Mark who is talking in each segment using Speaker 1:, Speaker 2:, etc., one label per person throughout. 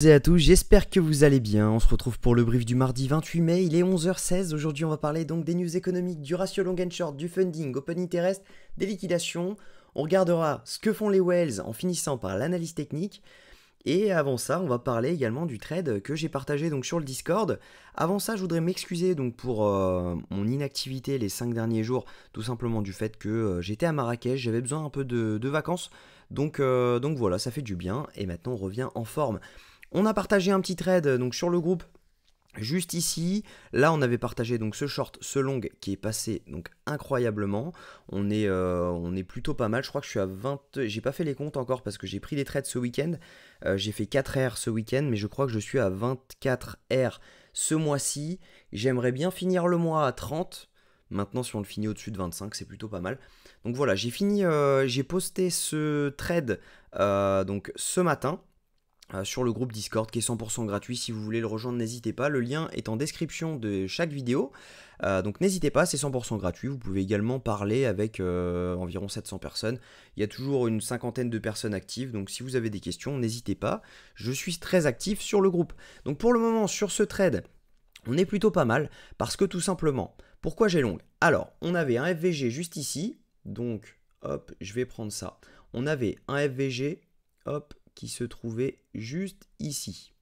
Speaker 1: Et à tous, j'espère que vous allez bien. On se retrouve pour le brief du mardi 28 mai, il est 11h16. Aujourd'hui, on va parler donc des news économiques, du ratio long and short, du funding, open interest, des liquidations. On regardera ce que font les whales en finissant par l'analyse technique. Et avant ça, on va parler également du trade que j'ai partagé donc sur le Discord. Avant ça, je voudrais m'excuser donc pour mon inactivité les 5 derniers jours, tout simplement du fait que j'étais à Marrakech, j'avais besoin un peu de vacances. Donc voilà, ça fait du bien et maintenant on revient en forme. On a partagé un petit trade donc sur le groupe juste ici. Là, on avait partagé donc ce short, ce long qui est passé donc incroyablement. On est plutôt pas mal. Je crois que je suis à 20. J'ai pas fait les comptes encore parce que j'ai pris les trades ce week-end. J'ai fait 4 R ce week-end, mais je crois que je suis à 24 R ce mois-ci. J'aimerais bien finir le mois à 30. Maintenant, si on le finit au-dessus de 25, c'est plutôt pas mal. Donc voilà, j'ai posté ce trade donc ce matin sur le groupe Discord qui est 100% gratuit. Si vous voulez le rejoindre, n'hésitez pas. Le lien est en description de chaque vidéo. Donc n'hésitez pas, c'est 100% gratuit. Vous pouvez également parler avec environ 700 personnes. Il y a toujours une cinquantaine de personnes actives. Donc si vous avez des questions, n'hésitez pas. Je suis très actif sur le groupe. Donc pour le moment, sur ce trade, on est plutôt pas mal. Parce que tout simplement, pourquoi j'ai long? Alors, on avait un FVG juste ici. Donc, hop, je vais prendre ça. On avait un FVG, hop, qui se trouvait juste ici.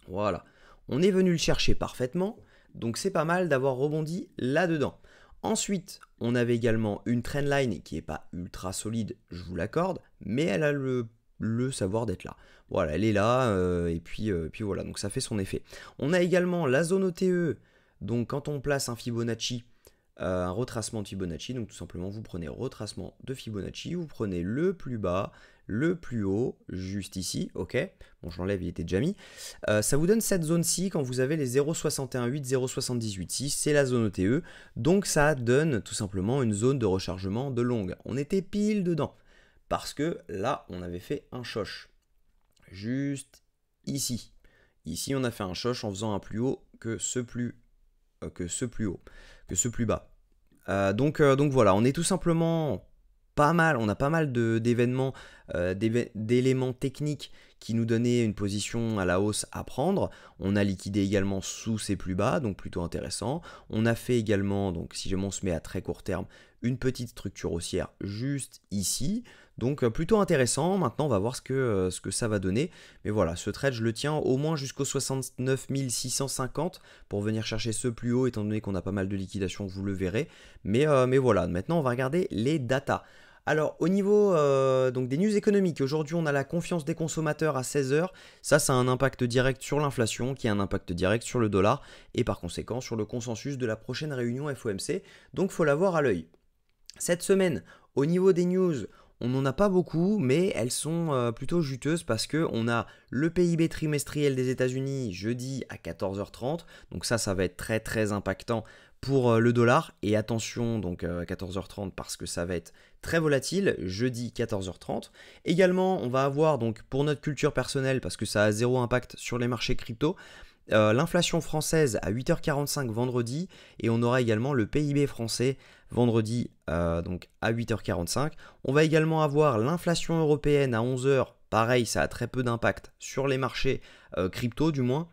Speaker 1: Voilà. On est venu le chercher parfaitement, donc c'est pas mal d'avoir rebondi là-dedans. Ensuite, on avait également une trendline qui n'est pas ultra solide, je vous l'accorde, mais elle a le savoir d'être là. Voilà, elle est là, et puis voilà, donc ça fait son effet. On a également la zone OTE, donc quand on place un Fibonacci, un retracement de Fibonacci, donc tout simplement vous prenez retracement de Fibonacci, vous prenez le plus bas, le plus haut, juste ici, ok, bon je l'enlève, il était déjà mis, ça vous donne cette zone-ci quand vous avez les 0,618, 0,786, c'est la zone OTE, donc ça donne tout simplement une zone de rechargement de longue. On était pile dedans, parce que là on avait fait un choche, juste ici. Ici on a fait un choche en faisant un plus haut que ce plus haut, que ce plus bas. Donc voilà, on est tout simplement pas mal, on a pas mal d'événements, d'éléments techniques qui nous donnaient une position à la hausse à prendre. On a liquidé également sous ces plus bas, donc plutôt intéressant. On a fait également, donc si jamais on se met à très court terme, une petite structure haussière juste ici. Donc plutôt intéressant. Maintenant, on va voir ce que ça va donner. Mais voilà, ce trade, je le tiens au moins jusqu'au 69 650 pour venir chercher ce plus haut, étant donné qu'on a pas mal de liquidations, vous le verrez. Mais voilà, maintenant, on va regarder les datas. Alors, au niveau donc des news économiques, aujourd'hui, on a la confiance des consommateurs à 16h. Ça a un impact direct sur l'inflation, qui a un impact direct sur le dollar, et par conséquent sur le consensus de la prochaine réunion FOMC. Donc, il faut l'avoir à l'œil. Cette semaine, au niveau des news, on n'en a pas beaucoup, mais elles sont plutôt juteuses parce qu'on a le PIB trimestriel des États-Unis jeudi à 14h30. Donc ça va être très très impactant pour le dollar. Et attention, donc à 14h30 parce que ça va être très volatile, jeudi 14h30. Également, on va avoir donc pour notre culture personnelle, parce que ça a zéro impact sur les marchés crypto, l'inflation française à 8h45 vendredi, et on aura également le PIB français vendredi donc à 8h45. On va également avoir l'inflation européenne à 11h. Pareil, ça a très peu d'impact sur les marchés crypto du moins.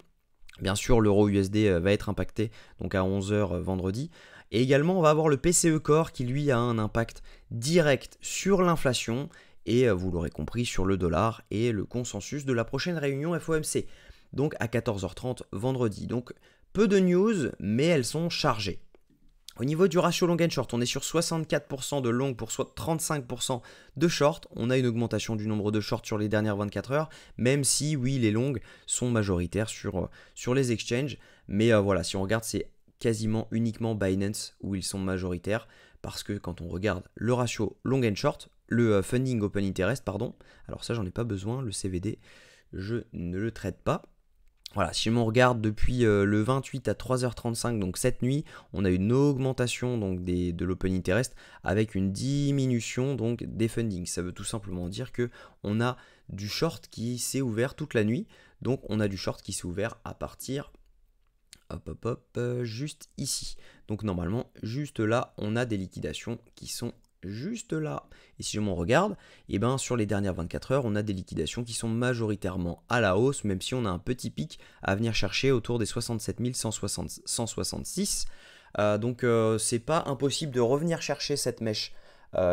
Speaker 1: Bien sûr, l'euro USD va être impacté donc à 11h vendredi. Et également, on va avoir le PCE Core qui lui a un impact direct sur l'inflation et vous l'aurez compris sur le dollar et le consensus de la prochaine réunion FOMC. Donc à 14h30 vendredi. Donc peu de news, mais elles sont chargées. Au niveau du ratio long and short, on est sur 64% de long pour soit 35% de short. On a une augmentation du nombre de shorts sur les dernières 24 heures, même si oui, les longues sont majoritaires sur les exchanges. Mais voilà, si on regarde, c'est quasiment uniquement Binance où ils sont majoritaires, parce que quand on regarde le ratio long and short, le funding open interest, pardon, alors ça j'en ai pas besoin, le CVD, je ne le traite pas. Voilà, si on regarde depuis le 28 à 3h35, donc cette nuit, on a une augmentation donc de l'open interest avec une diminution donc des fundings. Ça veut tout simplement dire que on a du short qui s'est ouvert toute la nuit. Donc on a du short qui s'est ouvert à partir juste ici. Donc normalement, juste là, on a des liquidations qui sont juste là. Et si on regarde, et ben sur les dernières 24 heures, on a des liquidations qui sont majoritairement à la hausse, même si on a un petit pic à venir chercher autour des 67 166. Donc c'est pas impossible de revenir chercher cette mèche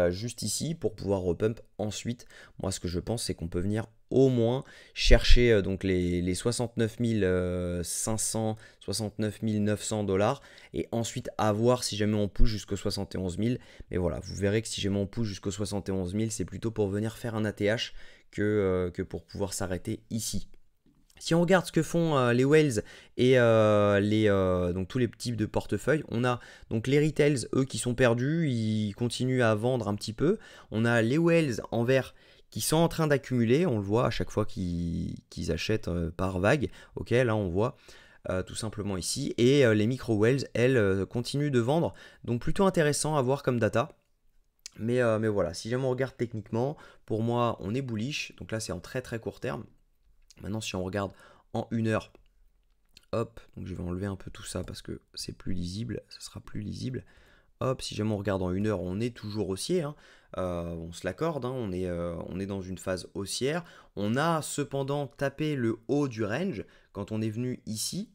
Speaker 1: juste ici pour pouvoir repump ensuite. Moi ce que je pense c'est qu'on peut venir au moins chercher donc les 69 500, 69 900 $, et ensuite avoir si jamais on pousse jusqu'aux 71 000. Mais voilà, vous verrez que si jamais on pousse jusqu'aux 71 000, c'est plutôt pour venir faire un ATH que pour pouvoir s'arrêter ici. Si on regarde ce que font les whales et donc tous les types de portefeuilles, on a donc les retails, eux qui sont perdus, ils continuent à vendre un petit peu. On a les whales en vert qui sont en train d'accumuler, on le voit à chaque fois qu'ils achètent par vague. Ok, là on voit tout simplement ici. Et les micro whales, elles, continuent de vendre. Donc plutôt intéressant à voir comme data. Mais voilà, si jamais on regarde techniquement, pour moi on est bullish. Donc là c'est en très très court terme. Maintenant, si on regarde en 1 heure, hop, donc je vais enlever un peu tout ça parce que c'est plus lisible, ça sera plus lisible. Hop, si jamais on regarde en 1 heure, on est toujours haussier, hein. On se l'accorde, hein, on est dans une phase haussière. On a cependant tapé le haut du range quand on est venu ici.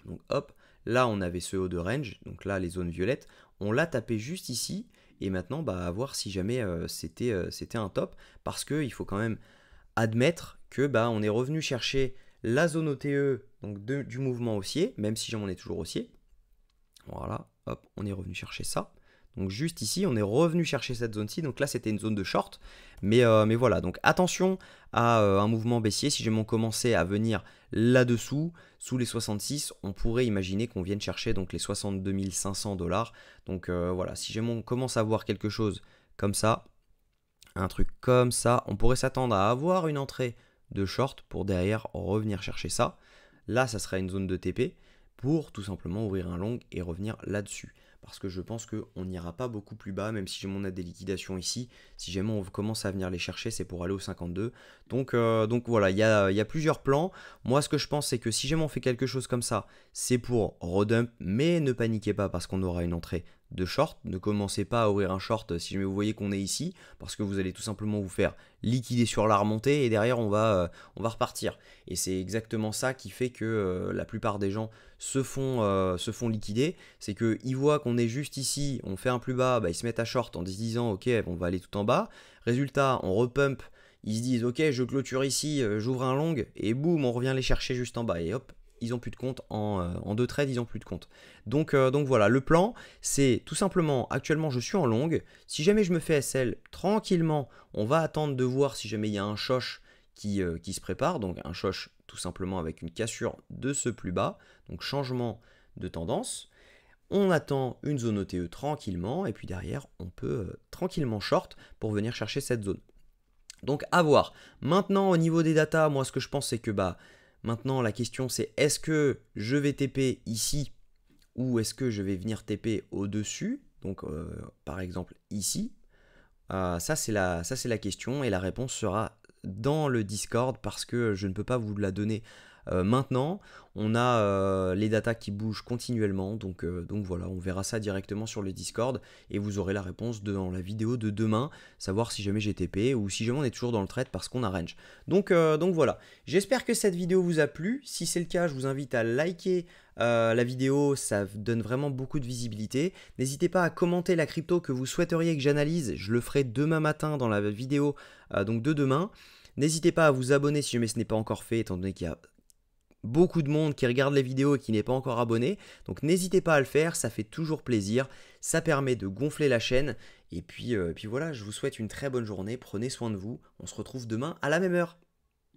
Speaker 1: Donc hop, là on avait ce haut de range, donc là les zones violettes, on l'a tapé juste ici. Et maintenant, bah, à voir si jamais c'était un top, parce qu'il faut quand même admettre que bah, on est revenu chercher la zone OTE donc du mouvement haussier, même si j'en ai toujours haussier. Voilà, hop, on est revenu chercher ça. Donc juste ici, on est revenu chercher cette zone-ci. Donc là, c'était une zone de short. Mais voilà, donc attention à un mouvement baissier. Si jamais on commençait à venir là-dessous, sous les 66, on pourrait imaginer qu'on vienne chercher donc les 62 500 $. Donc voilà, si jamais on commence à voir quelque chose comme ça, un truc comme ça, on pourrait s'attendre à avoir une entrée de short pour derrière revenir chercher ça. Là, ça sera une zone de TP pour tout simplement ouvrir un long et revenir là-dessus. Parce que je pense qu'on n'ira pas beaucoup plus bas, même si jamais on a des liquidations ici. Si jamais on commence à venir les chercher, c'est pour aller au 52. Donc voilà, il y a plusieurs plans. Moi, ce que je pense, c'est que si jamais on fait quelque chose comme ça, c'est pour redump, mais ne paniquez pas parce qu'on aura une entrée de short. Ne commencez pas à ouvrir un short si jamais vous voyez qu'on est ici, parce que vous allez tout simplement vous faire liquider sur la remontée et derrière on va repartir. Et c'est exactement ça qui fait que la plupart des gens se font liquider. C'est qu'ils voient qu'on est juste ici, on fait un plus bas, bah, ils se mettent à short en se disant ok, on va aller tout en bas. Résultat, on repump, ils se disent ok, je clôture ici, j'ouvre un long et boum, on revient les chercher juste en bas et hop, ils n'ont plus de compte, en 2 trades, ils n'ont plus de compte. Donc voilà, le plan, c'est tout simplement, actuellement je suis en long. Si jamais je me fais SL, tranquillement, on va attendre de voir si jamais il y a un shosh qui se prépare. Donc un shosh tout simplement avec une cassure de ce plus bas, donc changement de tendance. On attend une zone OTE tranquillement, et puis derrière, on peut tranquillement short pour venir chercher cette zone. Donc à voir. Maintenant, au niveau des datas, moi ce que je pense, c'est que bah, maintenant, la question c'est est-ce que je vais TP ici ou est-ce que je vais venir TP au-dessus? Donc, par exemple, ici. Ça, c'est la question et la réponse sera dans le Discord parce que je ne peux pas vous la donner maintenant. On a les datas qui bougent continuellement, donc voilà, on verra ça directement sur le Discord et vous aurez la réponse dans la vidéo de demain, savoir si jamais j'ai TP ou si jamais on est toujours dans le trade parce qu'on a range. Donc voilà, j'espère que cette vidéo vous a plu. Si c'est le cas, je vous invite à liker la vidéo, ça donne vraiment beaucoup de visibilité. N'hésitez pas à commenter la crypto que vous souhaiteriez que j'analyse, je le ferai demain matin dans la vidéo donc de demain. N'hésitez pas à vous abonner si jamais ce n'est pas encore fait, étant donné qu'il y a beaucoup de monde qui regarde les vidéos et qui n'est pas encore abonné. Donc n'hésitez pas à le faire, ça fait toujours plaisir. Ça permet de gonfler la chaîne. Et puis voilà, je vous souhaite une très bonne journée. Prenez soin de vous. On se retrouve demain à la même heure.